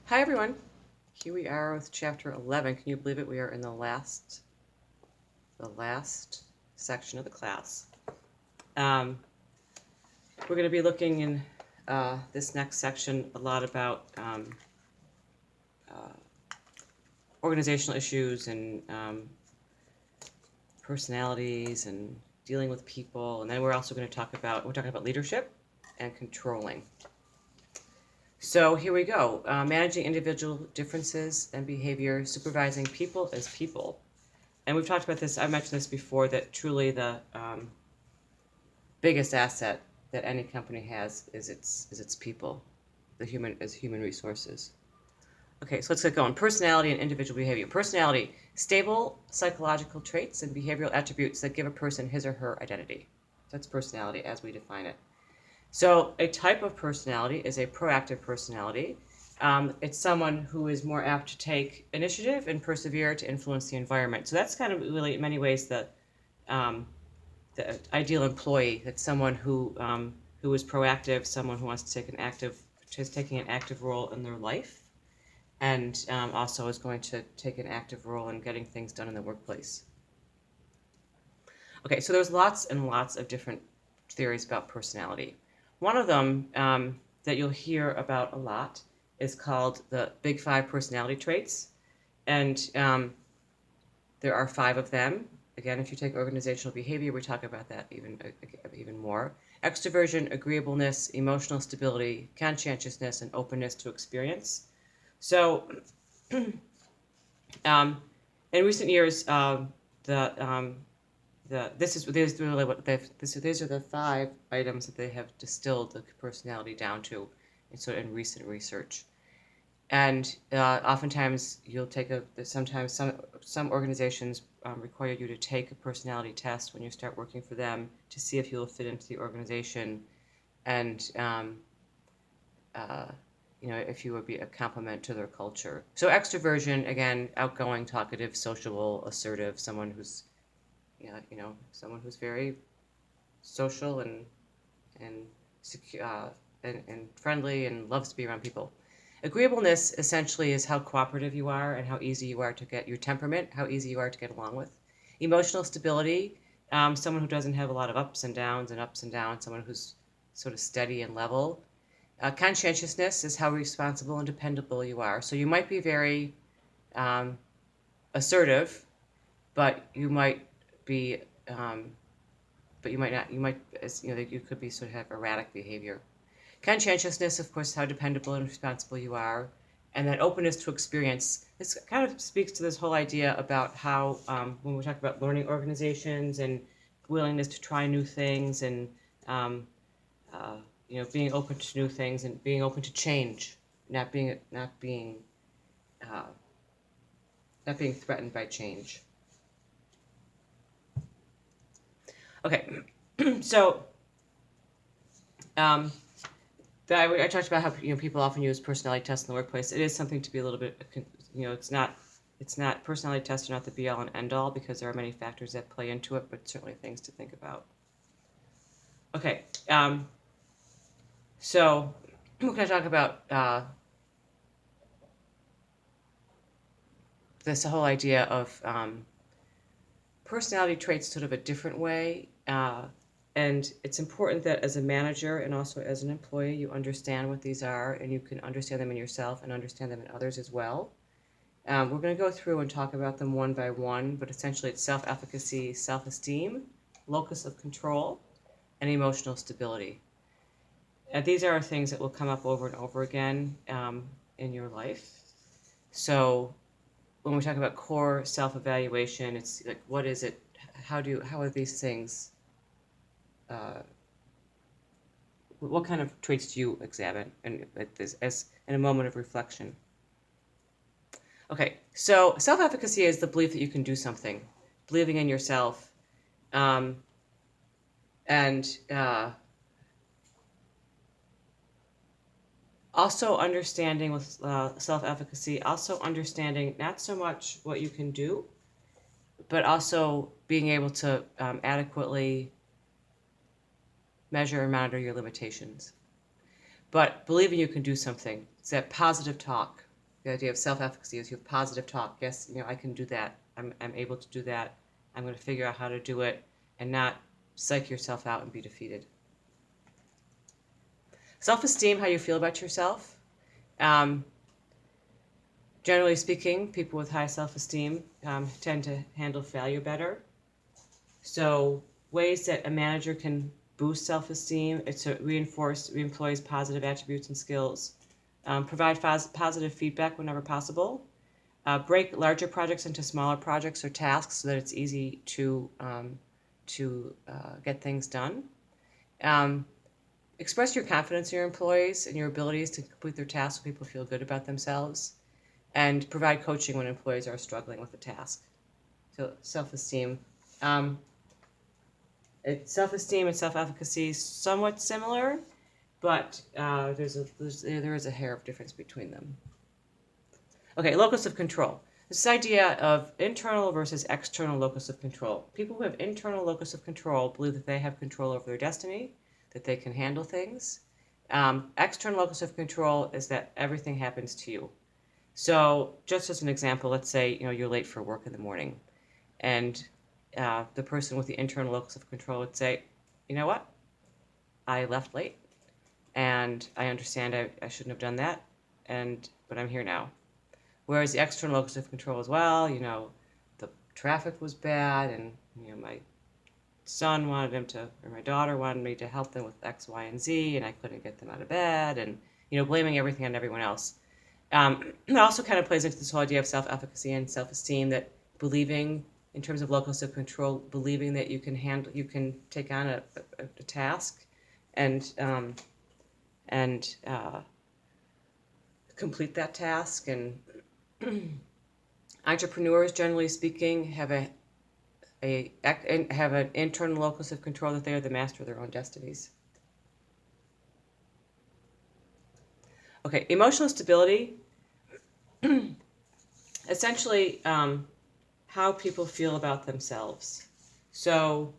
Hi everyone. Here we are with chapter 11. Can you believe it? We are in the last section of the class. We're going to be looking in this next section a lot about organizational issues and personalities and dealing with people. And then we're also going to talk about leadership and controlling. So here we go. Managing individual differences and behavior, supervising people as people. And we've talked about this, I've mentioned this before, that truly the biggest asset that any company has is its people, human resources. Okay, so let's get going. Personality and individual behavior. Personality, stable psychological traits and behavioral attributes that give a person his or her identity. That's personality as we define it. So a type of personality is a proactive personality. It's someone who is more apt to take initiative and persevere to influence the environment. So that's kind of really, in many ways, the ideal employee. That's someone who is proactive, someone who wants to taking an active role in their life, and also is going to take an active role in getting things done in the workplace. Okay, so there's lots and lots of different theories about personality. One of them that you'll hear about a lot is called the Big Five personality traits. And there are 5 of them. Again, if you take organizational behavior, we talk about that even more. Extroversion, agreeableness, emotional stability, conscientiousness, and openness to experience. So in recent years, these are the 5 items that they have distilled the personality down to, in recent research. And oftentimes you'll take sometimes some organizations require you to take a personality test when you start working for them to see if you'll fit into the organization, and if you would be a complement to their culture. So extroversion, again, outgoing, talkative, sociable, assertive, someone who's someone who's very social and secure and friendly and loves to be around people. Agreeableness essentially is how cooperative you are and how easy you are to get your temperament, how easy you are to get along with. Emotional stability, someone who doesn't have a lot of ups and downs, someone who's sort of steady and level. Conscientiousness is how responsible and dependable you are. So you might be very assertive, but you might be, but you might not. You could be sort of have erratic behavior. Conscientiousness, of course, how dependable and responsible you are, and then openness to experience. This kind of speaks to this whole idea about how when we talk about learning organizations and willingness to try new things and being open to new things and being open to change, not being threatened by change. Okay, so I talked about how people often use personality tests in the workplace. It is something to be a little bit, it's not personality tests are not the be all and end all because there are many factors that play into it, but certainly things to think about. Okay, so we're going to talk about this whole idea of personality traits sort of a different way. And it's important that as a manager and also as an employee, you understand what these are and you can understand them in yourself and understand them in others as well. We're going to go through and talk about them one by one, but essentially it's self-efficacy, self-esteem, locus of control, and emotional stability. And these are things that will come up over and over again in your life. So when we talk about core self-evaluation, it's like, what is it? How are these things? What kind of traits do you examine as in a moment of reflection? Okay, so self-efficacy is the belief that you can do something, believing in yourself, and also understanding with self-efficacy, also understanding not so much what you can do, but also being able to adequately measure and monitor your limitations. But believing you can do something. It's that positive talk. The idea of self-efficacy is you have positive talk. Yes, I can do that. I'm able to do that. I'm going to figure out how to do it, and not psych yourself out and be defeated. Self-esteem, how you feel about yourself. Generally speaking, people with high self-esteem tend to handle failure better. So ways that a manager can boost self-esteem is to reinforce the employees' positive attributes and skills, provide positive feedback whenever possible, break larger projects into smaller projects or tasks so that it's easy to get things done. Express your confidence in your employees and your abilities to complete their tasks so people feel good about themselves, and provide coaching when employees are struggling with a task. So self-esteem. Self-esteem and self-efficacy somewhat similar, but there is a hair of difference between them. Okay, locus of control. This idea of internal versus external locus of control. People who have internal locus of control believe that they have control over their destiny, that they can handle things. External locus of control is that everything happens to you. So just as an example, let's say you're late for work in the morning, and the person with the internal locus of control would say, you know what, I left late, and I understand I shouldn't have done that, but I'm here now. Whereas the external locus of control as well, the traffic was bad, and my son wanted him to, or my daughter wanted me to help them with X, Y, and Z, and I couldn't get them out of bed, and blaming everything on everyone else. It also kind of plays into this whole idea of self-efficacy and self-esteem, that believing, in terms of locus of control, believing that you can take on a task and complete that task. And entrepreneurs, generally speaking, have an internal locus of control that they are the master of their own destinies. Okay, emotional stability. Essentially, how people feel about themselves. So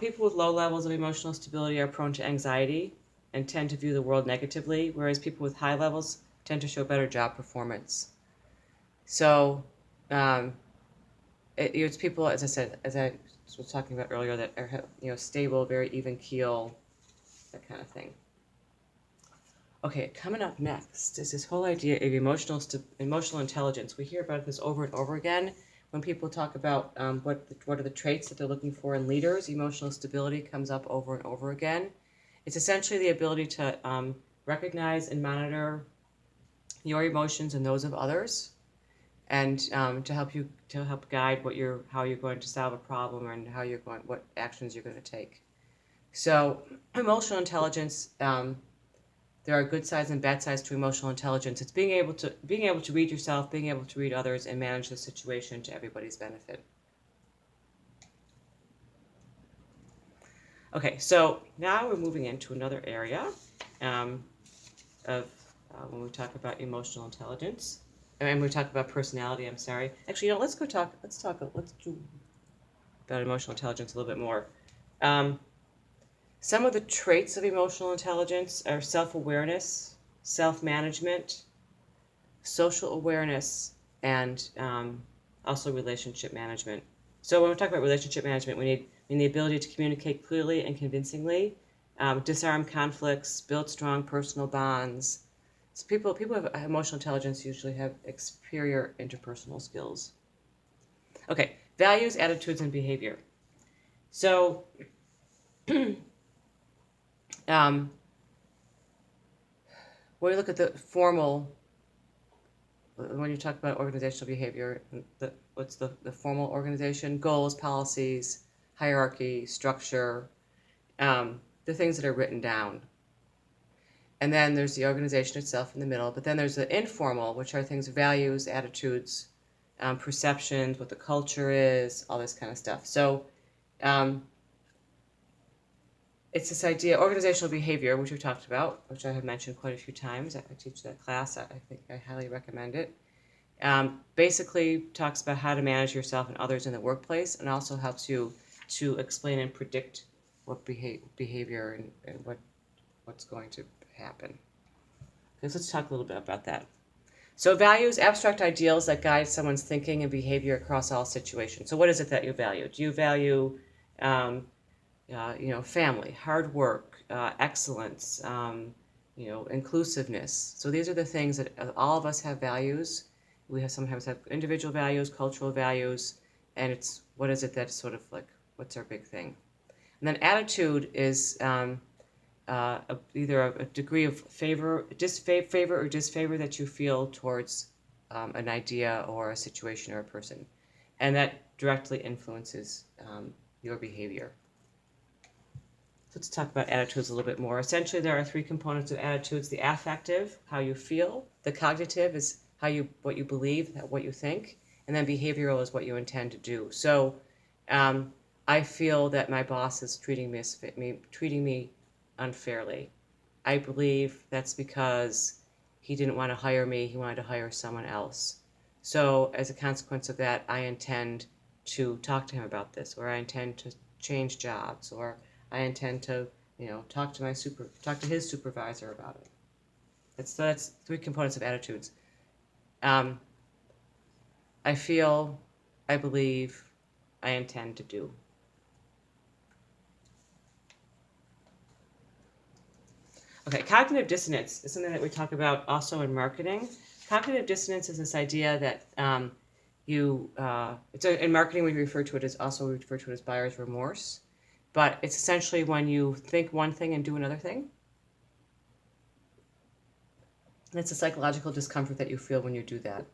people with low levels of emotional stability are prone to anxiety and tend to view the world negatively, whereas people with high levels tend to show better job performance. So it's people, as I was talking about earlier, that are stable, very even keel, that kind of thing. Okay, coming up next is this whole idea of emotional intelligence. We hear about this over and over again when people talk about what are the traits that they're looking for in leaders. Emotional stability comes up over and over again. It's essentially the ability to recognize and monitor your emotions and those of others, and to help guide how you're going to solve a problem, and what actions you're going to take. So emotional intelligence. There are good sides and bad sides to emotional intelligence. It's being able to read yourself, being able to read others, and manage the situation to everybody's benefit. Okay, so now we're moving into another area of when we talk about emotional intelligence, and we talk about personality. I'm sorry. Actually, let's do about emotional intelligence a little bit more. Some of the traits of emotional intelligence are self-awareness, self-management, social awareness, and also relationship management. So when we talk about relationship management, we need the ability to communicate clearly and convincingly, disarm conflicts, build strong personal bonds. So people who have emotional intelligence usually have superior interpersonal skills. Okay, values, attitudes, and behavior. So when you look at the formal, when you talk about organizational behavior, what's the formal organization? Goals, policies, hierarchy, structure, the things that are written down. And then there's the organization itself in the middle. But then there's the informal, which are things, values, attitudes, perceptions, what the culture is, all this kind of stuff. So it's this idea, organizational behavior, which we talked about, which I have mentioned quite a few times. I teach that class. I think I highly recommend it. Basically talks about how to manage yourself and others in the workplace, and also helps you to explain and predict what behavior and what's going to happen. Okay, so let's talk a little bit about that. So values, abstract ideals that guide someone's thinking and behavior across all situations. So what is it that you value? Do you value, um, family, hard work, excellence, inclusiveness? So these are the things that all of us have values. We have sometimes have individual values, cultural values, and it's what is it that's sort of like, what's our big thing? And then attitude is either a degree of favor or disfavor that you feel towards an idea or a situation or a person. And that directly influences your behavior. So let's talk about attitudes a little bit more. Essentially, there are three components of attitudes: the affective, how you feel; the cognitive is what you believe, what you think; and then behavioral is what you intend to do. So, I feel that my boss is treating me unfairly. I believe that's because he didn't want to hire me; he wanted to hire someone else. So, as a consequence of that, I intend to talk to him about this, or I intend to change jobs, or I intend to, talk to his supervisor about it. That's three components of attitudes. Um, I feel, I believe, I intend to do. Okay, cognitive dissonance is something that we talk about also in marketing. Cognitive dissonance is this idea that in marketing we refer to it as buyer's remorse, but it's essentially when you think one thing and do another thing. And it's a psychological discomfort that you feel when you do that.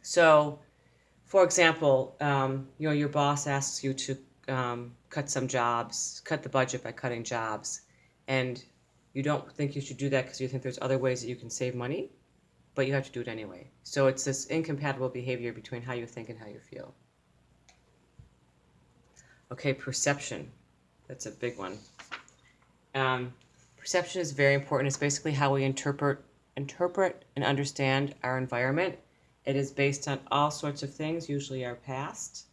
So, for example, your boss asks you to cut the budget by cutting jobs, and you don't think you should do that because you think there's other ways that you can save money, but you have to do it anyway. So it's this incompatible behavior between how you think and how you feel. Okay, perception. That's a big one. Perception is very important. It's basically how we interpret and understand our environment. It is based on all sorts of things, usually our past.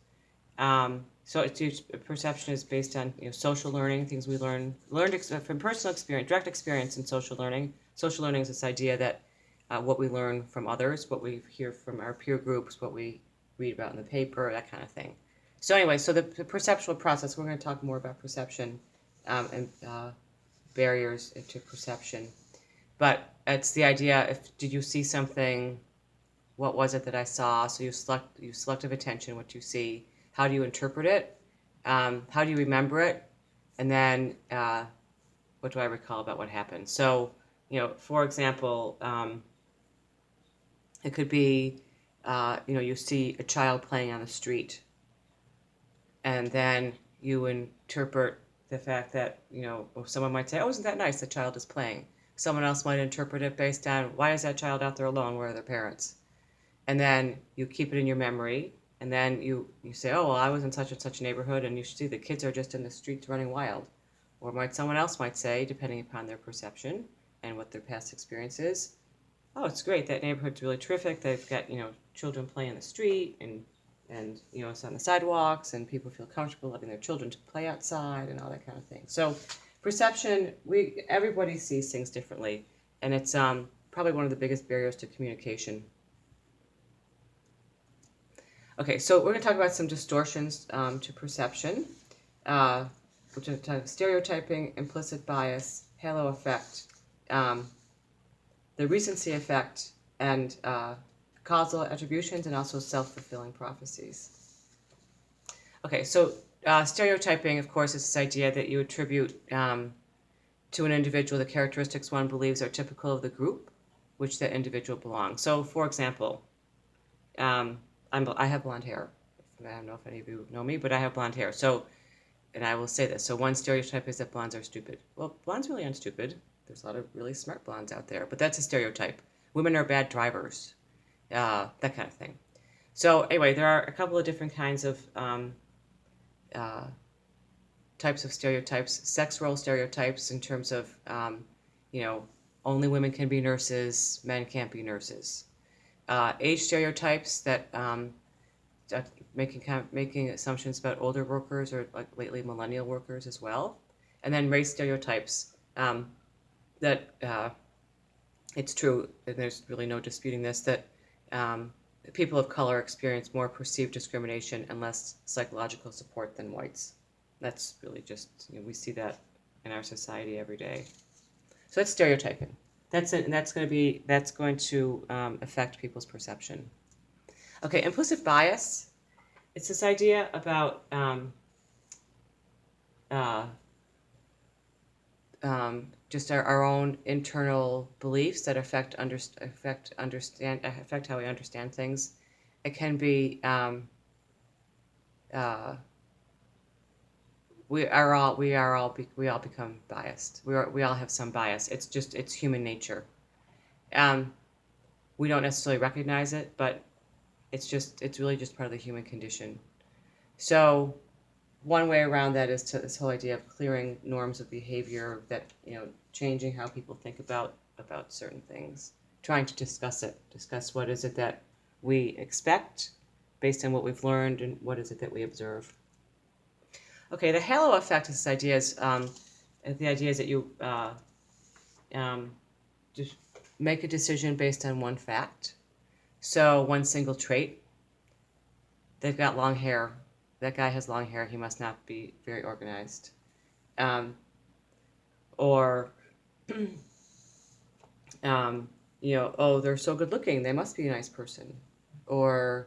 Perception is based on social learning, things we learned from personal experience, direct experience in social learning. Social learning is this idea that what we learn from others, what we hear from our peer groups, what we read about in the paper, that kind of thing. So anyway, so the perceptual process, we're going to talk more about perception and barriers to perception. But it's the idea, did you see something? What was it that I saw? So you selective attention, what you see. How do you interpret it? How do you remember it? And then what do I recall about what happened? So, for example, it could be, you see a child playing on the street, and then you interpret the fact that, someone might say, oh, isn't that nice, the child is playing. Someone else might interpret it based on, why is that child out there alone? Where are their parents? And then you keep it in your memory, and then you say, oh, well, I was in such and such a neighborhood, and you should see the kids are just in the streets running wild. Or someone else might say, depending upon their perception and what their past experience is, oh, it's great, that neighborhood's really terrific. They've got, children playing in the street, and it's on the sidewalks, and people feel comfortable letting their children to play outside and all that kind of thing. So perception, everybody sees things differently, and it's probably one of the biggest barriers to communication. Okay, so we're going to talk about some distortions to perception. We're going to talk stereotyping, implicit bias, halo effect, the recency effect, and causal attributions, and also self-fulfilling prophecies. Okay, so stereotyping, of course, is this idea that you attribute to an individual the characteristics one believes are typical of the group which that individual belongs. So, for example, I have blonde hair. I don't know if any of you know me, but I have blonde hair. So, and I will say this. So one stereotype is that blondes are stupid. Well, blondes really aren't stupid. There's a lot of really smart blondes out there, but that's a stereotype. Women are bad drivers, that kind of thing. So anyway, there are a couple of different kinds of types of stereotypes. Sex role stereotypes in terms of, only women can be nurses, men can't be nurses. Age stereotypes that making assumptions about older workers or like lately millennial workers as well, and then race stereotypes that it's true, and there's really no disputing this, that people of color experience more perceived discrimination and less psychological support than whites. That's really just, we see that in our society every day. So that's stereotyping. That's it, and that's going to affect people's perception. Okay, implicit bias. It's this idea about just our own internal beliefs that affect how we understand things. It can be we all become biased. We all have some bias. It's human nature. We don't necessarily recognize it, but it's really just part of the human condition. So one way around that is to this whole idea of clearing norms of behavior, that changing how people think about certain things, trying to discuss what is it that we expect based on what we've learned, and what is it that we observe. Okay, the halo effect is this idea is the idea is that you just make a decision based on one fact. So one single trait. They've got long hair. That guy has long hair. He must not be very organized. Or, oh, they're so good looking. They must be a nice person. Or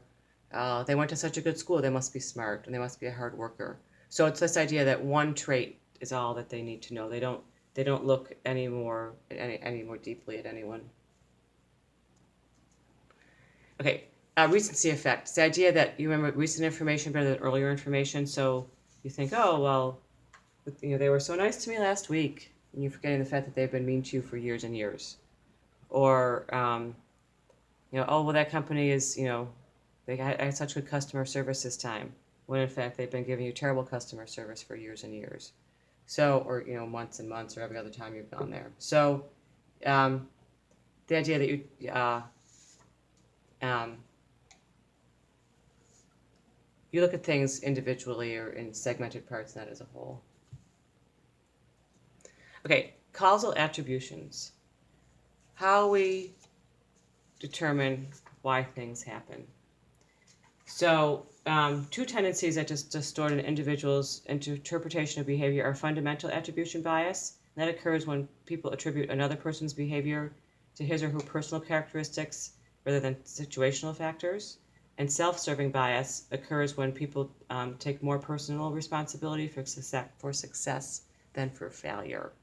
they went to such a good school. They must be smart, and they must be a hard worker. So it's this idea that one trait is all that they need to know. They don't look any more deeply at anyone. Okay, recency effect. It's the idea that you remember recent information better than earlier information. So you think, oh well, they were so nice to me last week, and you're forgetting the fact that they've been mean to you for years and years. Or oh well, that company is they had such good customer service this time, when in fact they've been giving you terrible customer service for years and years. So, or months and months, or every other time you've gone there. So the idea that you look at things individually or in segmented parts, not as a whole. Okay, causal attributions. How we determine why things happen. So, two tendencies that just distort an individual's interpretation of behavior are fundamental attribution bias. That occurs when people attribute another person's behavior to his or her personal characteristics rather than situational factors. And self-serving bias occurs when people take more personal responsibility for success than for failure.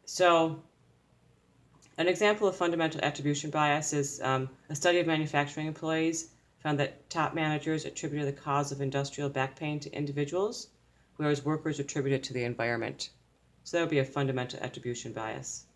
So, an example of fundamental attribution bias is a study of manufacturing employees found that top managers attributed the cause of industrial back pain to individuals, whereas workers attributed it to the environment. So that would be a fundamental attribution bias,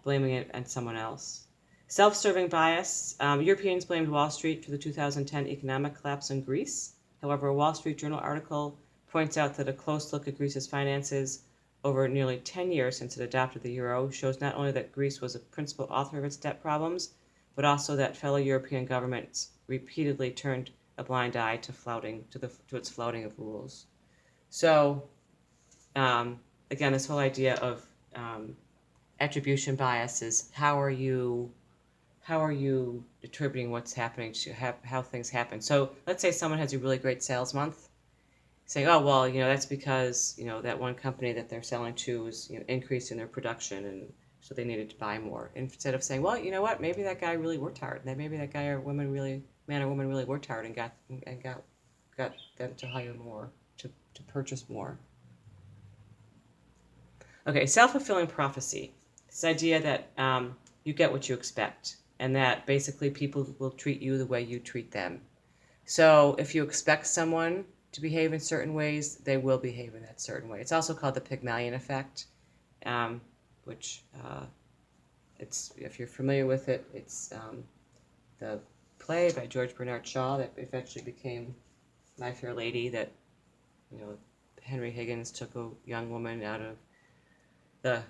blaming it on someone else. Self-serving bias. Europeans blamed Wall Street for the 2010 economic collapse in Greece. However, a Wall Street Journal article points out that a close look at Greece's finances over nearly 10 years since it adopted the euro shows not only that Greece was a principal author of its debt problems, but also that fellow European governments repeatedly turned a blind eye to its flouting of rules. So, again, this whole idea of attribution bias is how are you attributing what's happening to how things happen. So let's say someone has a really great sales month, saying, oh well, that's because that one company that they're selling to is increasing their production, and so they needed to buy more. Instead of saying, well, you know what, maybe that guy really worked hard, and maybe that guy man or woman really worked hard and got them to hire more, to purchase more. Okay, self-fulfilling prophecy. This idea that you get what you expect, and that basically people will treat you the way you treat them. So if you expect someone to behave in certain ways, they will behave in that certain way. It's also called the Pygmalion effect, which it's, if you're familiar with it, it's the play by George Bernard Shaw that eventually became My Fair Lady, that Henry Higgins took a young woman out of the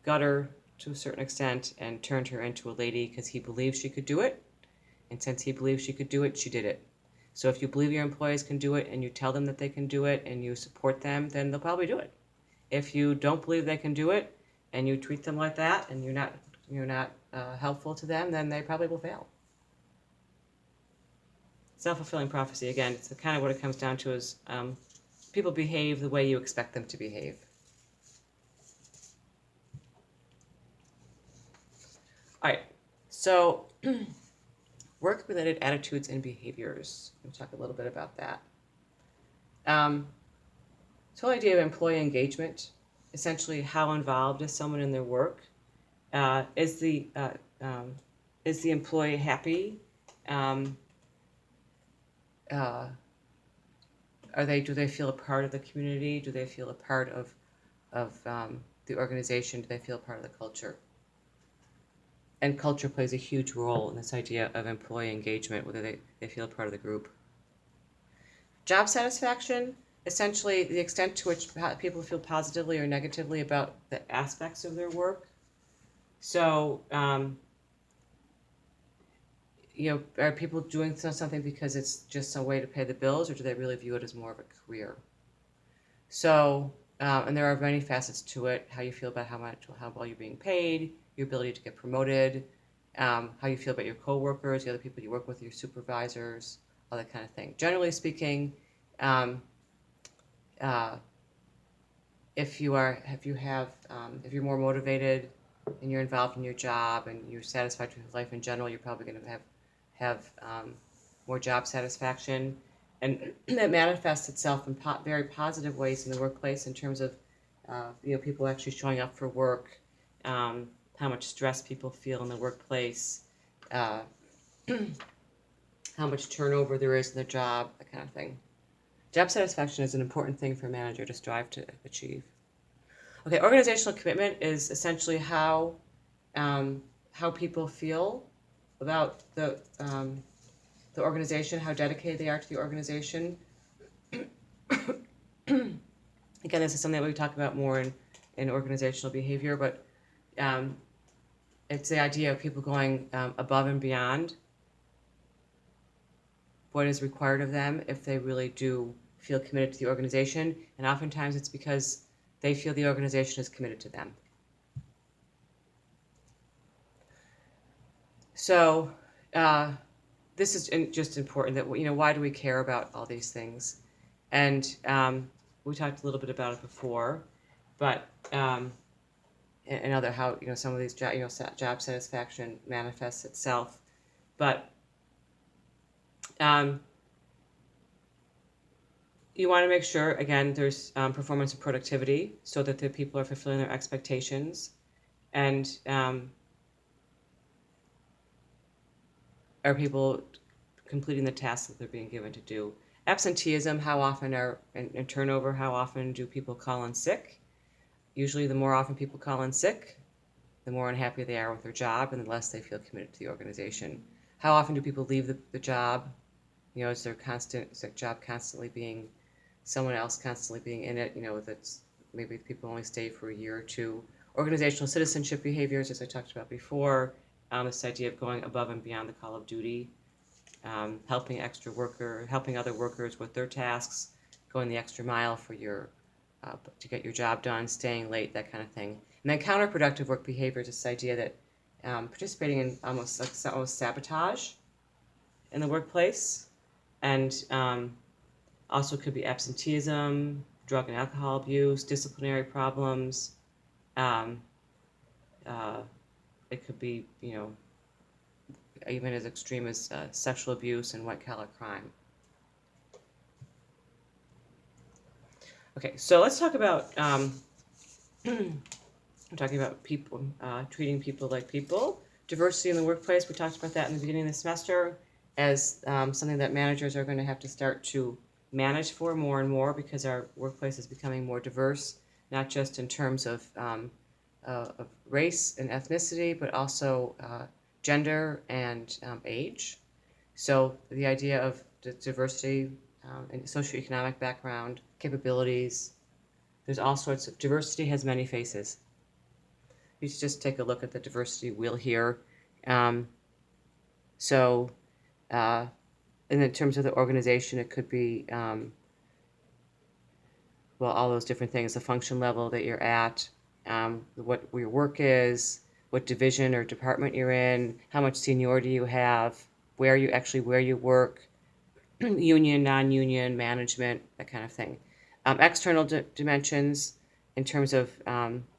gutter to a certain extent and turned her into a lady because he believed she could do it. And since he believed she could do it, she did it. So if you believe your employees can do it and you tell them that they can do it and you support them, then they'll probably do it. If you don't believe they can do it and you treat them like that, and you're not helpful to them, then they probably will fail. Self-fulfilling prophecy, again, it's kind of what it comes down to is people behave the way you expect them to behave. All right, so work-related attitudes and behaviors. We'll talk a little bit about that. This whole idea of employee engagement, essentially how involved is someone in their work? Is the employee happy? Do they feel a part of the community? Do they feel a part of the organization? Do they feel a part of the culture? And culture plays a huge role in this idea of employee engagement, whether they feel a part of the group. Job satisfaction, essentially the extent to which people feel positively or negatively about the aspects of their work. So, are people doing something because it's just a way to pay the bills, or do they really view it as more of a career? So, and there are many facets to it: how you feel about how well you're being paid, your ability to get promoted, how you feel about your coworkers, the other people you work with, your supervisors, all that kind of thing. Generally speaking, if you're more motivated and you're involved in your job and you're satisfied with life in general, you're probably going to have more job satisfaction, and that manifests itself in very positive ways in the workplace in terms of people actually showing up for work, how much stress people feel in the workplace, how much turnover there is in the job, that kind of thing. Job satisfaction is an important thing for a manager to strive to achieve. Okay, organizational commitment is essentially how people feel about the organization, how dedicated they are to the organization. Again, this is something that we talk about more in organizational behavior, but it's the idea of people going above and beyond what is required of them if they really do feel committed to the organization, and oftentimes it's because they feel the organization is committed to them. So this is just important that, why do we care about all these things? And we talked a little bit about it before, but and other how some of these job satisfaction manifests itself, but you want to make sure, again, there's performance and productivity so that the people are fulfilling their expectations, and are people completing the tasks that they're being given to do. Absenteeism, how often and turnover, how often do people call in sick? Usually the more often people call in sick, the more unhappy they are with their job and the less they feel committed to the organization. How often do people leave the job? Is their job constantly being, someone else constantly being in it? That's maybe people only stay for a year or two. Organizational citizenship behaviors, as I talked about before, this idea of going above and beyond the call of duty, helping other workers with their tasks, going the extra mile for to get your job done, staying late, that kind of thing. And then counterproductive work behaviors, this idea that participating in almost sabotage in the workplace, and also could be absenteeism, drug and alcohol abuse, disciplinary problems. It could be, even as extreme as sexual abuse and white-collar crime. Okay, so let's talk about I'm talking about people, treating people like people. Diversity in the workplace, we talked about that in the beginning of the semester as something that managers are going to have to start to manage for more and more, because our workplace is becoming more diverse, not just in terms of race and ethnicity, but also gender and age. So the idea of diversity and socioeconomic background, capabilities, there's all sorts of, diversity has many faces. You should just take a look at the diversity wheel here. So in terms of the organization, it could be, all those different things, the function level that you're at, what your work is, what division or department you're in, how much seniority you have, where you work, union, non-union, management, that kind of thing. External dimensions in terms of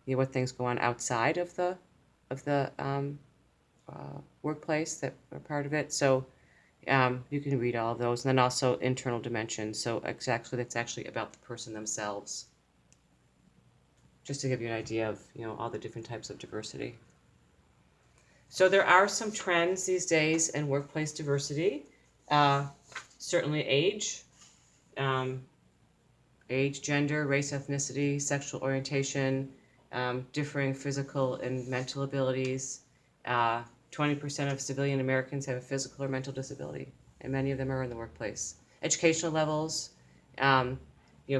what things go on outside of the workplace that are part of it. So you can read all of those, and then also internal dimensions. So that's actually about the person themselves. Just to give you an idea of all the different types of diversity. So there are some trends these days in workplace diversity. Certainly age, gender, race, ethnicity, sexual orientation, differing physical and mental abilities. 20% of civilian Americans have a physical or mental disability, and many of them are in the workplace. Educational levels,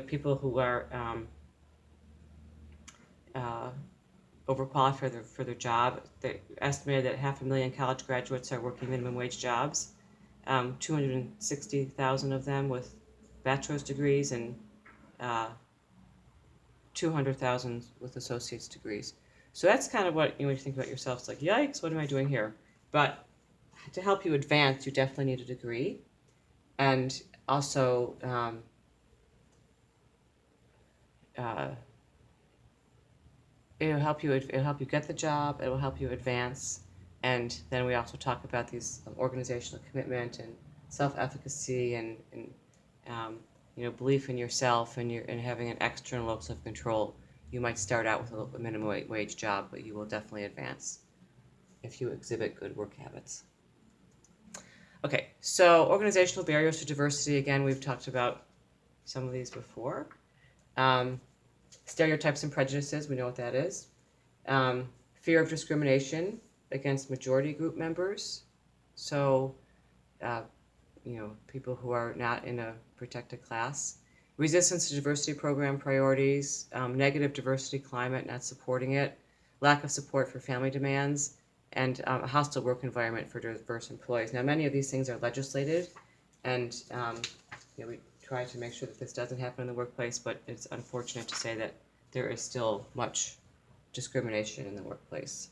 people who are overqualified for their job. They estimated that 500,000 college graduates are working minimum wage jobs. 260,000 of them with bachelor's degrees and 200,000 with associate's degrees. So that's kind of what, when you think about yourself, it's like, yikes, what am I doing here? But to help you advance, you definitely need a degree. And also, it'll help you get the job, it will help you advance. And then we also talk about these organizational commitment and self-efficacy and belief in yourself and having an external locus of control. You might start out with a minimum wage job, but you will definitely advance if you exhibit good work habits. Okay, so organizational barriers to diversity. Again, we've talked about some of these before. Stereotypes and prejudices, we know what that is. Fear of discrimination against majority group members. So, people who are not in a protected class. Resistance to diversity program priorities, negative diversity climate, not supporting it, lack of support for family demands, and a hostile work environment for diverse employees. Now, many of these things are legislated, and we try to make sure that this doesn't happen in the workplace, but it's unfortunate to say that there is still much discrimination in the workplace.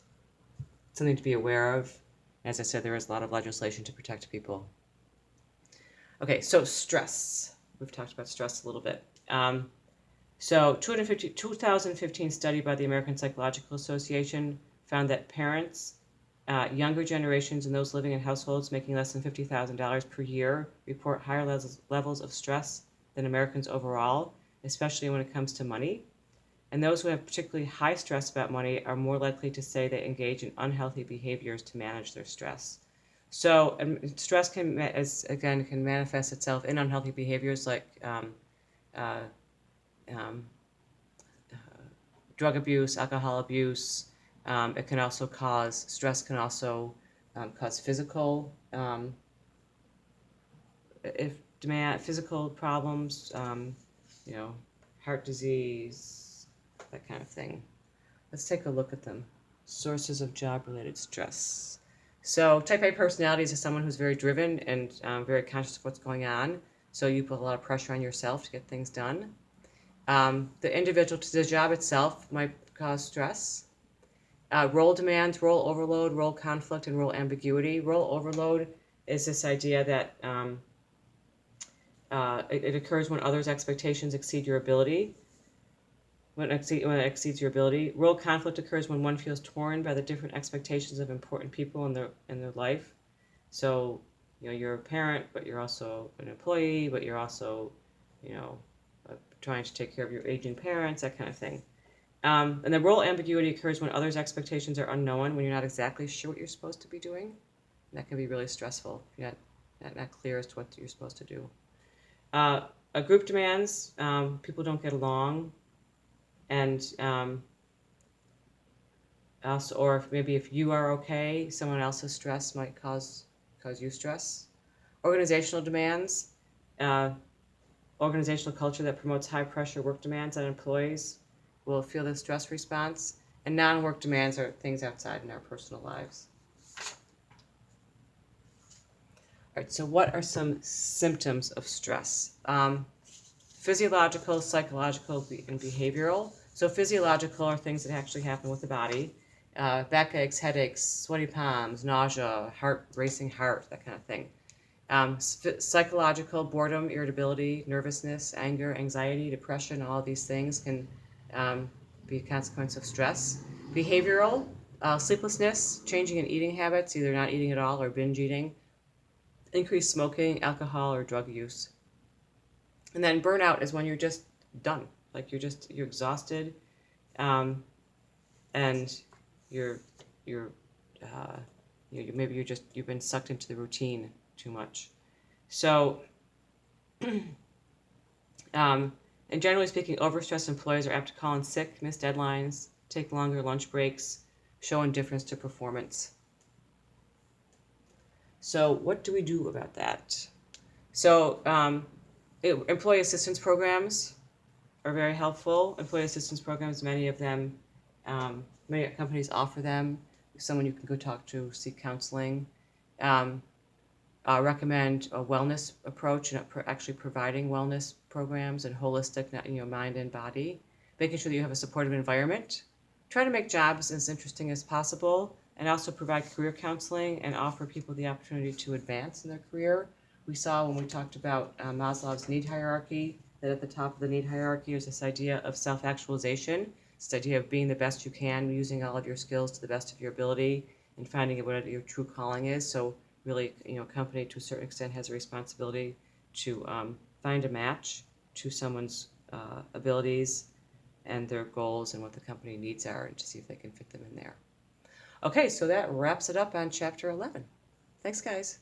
Something to be aware of. As I said, there is a lot of legislation to protect people. Okay, so stress. We've talked about stress a little bit. So 2015 study by the American Psychological Association found that parents, younger generations and those living in households making less than $50,000 per year report higher levels of stress than Americans overall, especially when it comes to money. And those who have particularly high stress about money are more likely to say they engage in unhealthy behaviors to manage their stress. So stress can manifest itself in unhealthy behaviors like drug abuse, alcohol abuse. It can also stress can also cause physical physical problems, heart disease, that kind of thing. Let's take a look at them. Sources of job-related stress. So type A personalities is someone who's very driven and very conscious of what's going on. So you put a lot of pressure on yourself to get things done. The job itself might cause stress. Role demands, role overload, role conflict, and role ambiguity. Role overload is this idea that it occurs when others' expectations exceed your ability. When it exceeds your ability. Role conflict occurs when one feels torn by the different expectations of important people in their life. So, you're a parent, but you're also an employee, but you're also, trying to take care of your aging parents, that kind of thing. And then role ambiguity occurs when others' expectations are unknown, when you're not exactly sure what you're supposed to be doing. And that can be really stressful if you're not clear as to what you're supposed to do. A group demands, people don't get along. And also, or maybe if you are okay, someone else's stress might cause you stress. Organizational demands, organizational culture that promotes high pressure work demands on employees will feel the stress response. And non-work demands are things outside in our personal lives. All right, so what are some symptoms of stress? Physiological, psychological, and behavioral. So physiological are things that actually happen with the body. Backaches, headaches, sweaty palms, nausea, racing heart, that kind of thing. Psychological, boredom, irritability, nervousness, anger, anxiety, depression, all of these things can be a consequence of stress. Behavioral, sleeplessness, changing in eating habits, either not eating at all or binge eating, increased smoking, alcohol, or drug use. And then burnout is when you're just done. Like you're exhausted, um, and you're you're maybe you've been sucked into the routine too much. So, and generally speaking, overstressed employees are apt to call in sick, miss deadlines, take longer lunch breaks, show indifference to performance. So, what do we do about that? So, employee assistance programs are very helpful. Employee assistance programs, many of them, many companies offer them. Someone you can go talk to, seek counseling. Recommend a wellness approach and actually providing wellness programs and holistic, mind and body. Making sure that you have a supportive environment. Try to make jobs as interesting as possible, and also provide career counseling and offer people the opportunity to advance in their career. We saw when we talked about Maslow's need hierarchy that at the top of the need hierarchy is this idea of self-actualization, this idea of being the best you can, using all of your skills to the best of your ability, and finding out what your true calling is. So really, a company to a certain extent has a responsibility to find a match to someone's abilities and their goals and what the company needs are, and to see if they can fit them in there. Okay, so that wraps it up on chapter 11. Thanks, guys.